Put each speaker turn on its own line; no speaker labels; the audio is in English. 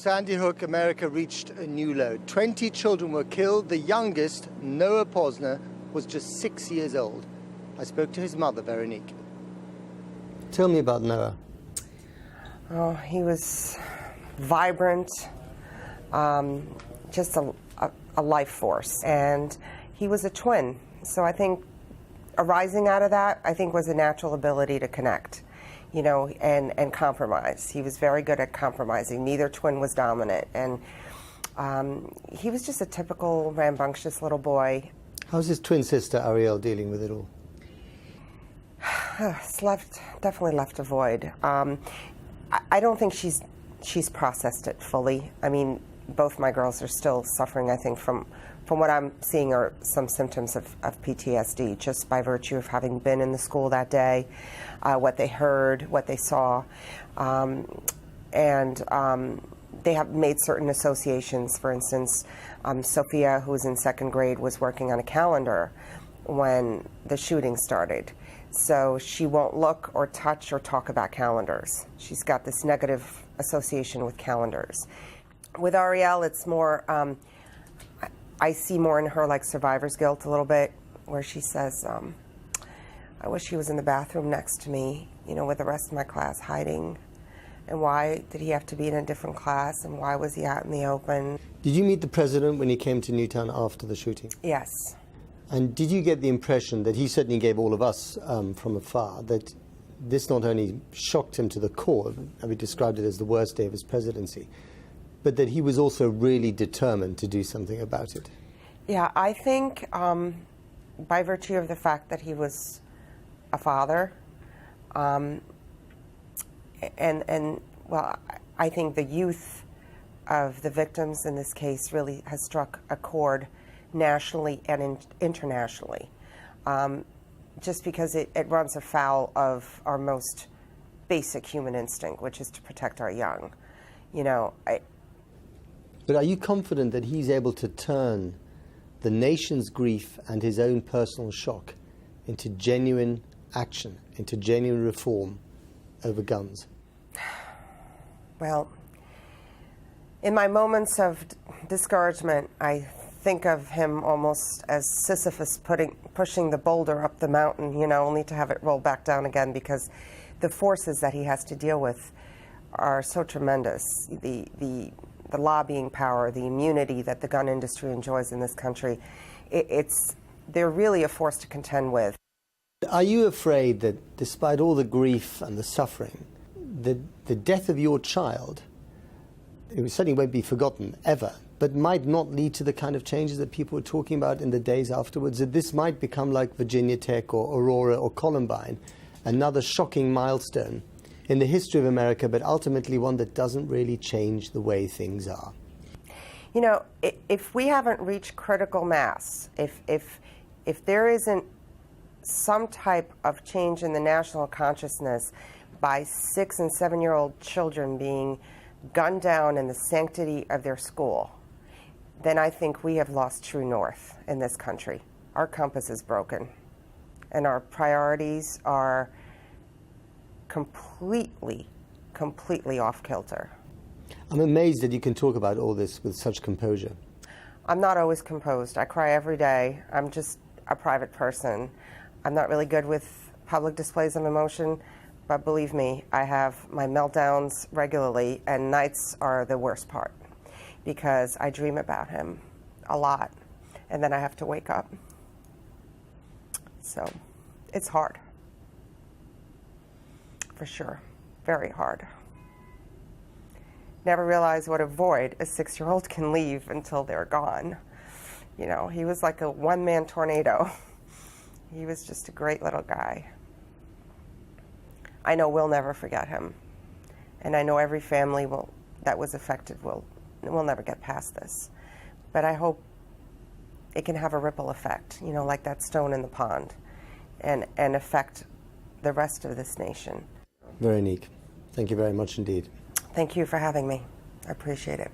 Sandy Hook, America reached a new low. 20 children were killed. The youngest, Noah Pozner, was just 6 years old. I spoke to his mother, Veronique. Tell me about Noah.
Oh, he was vibrant, just a life force. And he was a twin. So I think arising out of that, I think, was a natural ability to connect, you know, and compromise. He was very good at compromising. Neither twin was dominant. And he was just a typical rambunctious little boy.
How's his twin sister, Ariel, dealing with it all?
It's definitely left a void. I don't think she's processed it fully. I mean, both my girls are still suffering, I think, from what I'm seeing are some symptoms of PTSD, just by virtue of having been in the school that day, what they heard, what they saw. And they have made certain associations. For instance, Sophia, who was in second grade, was working on a calendar when the shooting started. So she won't look or touch or talk about calendars. She's got this negative association with calendars. With Ariel, it's more, I see more in her like survivor's guilt a little bit, where she says, I wish he was in the bathroom next to me, you know, with the rest of my class hiding. And why did he have to be in a different class? And why was he out in the open?
Did you meet the president when he came to Newtown after the shooting?
Yes.
And did you get the impression that he certainly gave all of us from afar that this not only shocked him to the core, and we described it as the worst day of his presidency, but that he was also really determined to do something about it?
Yeah, I think by virtue of the fact that he was a father, and well, I think the youth of the victims in this case really has struck a chord nationally and internationally, just because it runs afoul of our most basic human instinct, which is to protect our young. You know,
But are you confident that he's able to turn the nation's grief and his own personal shock into genuine action, into genuine reform over guns?
Well, in my moments of discouragement, I think of him almost as Sisyphus pushing the boulder up the mountain, you know, only to have it roll back down again, because the forces that he has to deal with are so tremendous. The lobbying power, the immunity that the gun industry enjoys in this country, they're really a force to contend with.
Are you afraid that despite all the grief and the suffering, the death of your child, it certainly won't be forgotten ever, but might not lead to the kind of changes that people were talking about in the days afterwards, that this might become like Virginia Tech or Aurora or Columbine, another shocking milestone in the history of America, but ultimately one that doesn't really change the way things are?
You know, if we haven't reached critical mass, if there isn't some type of change in the national consciousness by 6- and 7-year-old children being gunned down in the sanctity of their school, then I think we have lost true north in this country. Our compass is broken, and our priorities are completely off kilter.
I'm amazed that you can talk about all this with such composure.
I'm not always composed. I cry every day. I'm just a private person. I'm not really good with public displays of emotion, but believe me, I have my meltdowns regularly, and nights are the worst part, because I dream about him a lot, and then I have to wake up. So it's hard, for sure, very hard. Never realized what a void a 6-year-old can leave until they're gone. You know, he was like a one-man tornado. He was just a great little guy. I know we'll never forget him, and I know every family that was affected will never get past this. But I hope it can have a ripple effect, you know, like that stone in the pond, and affect the rest of this nation.
Veronique, thank you very much indeed.
Thank you for having me. I appreciate it.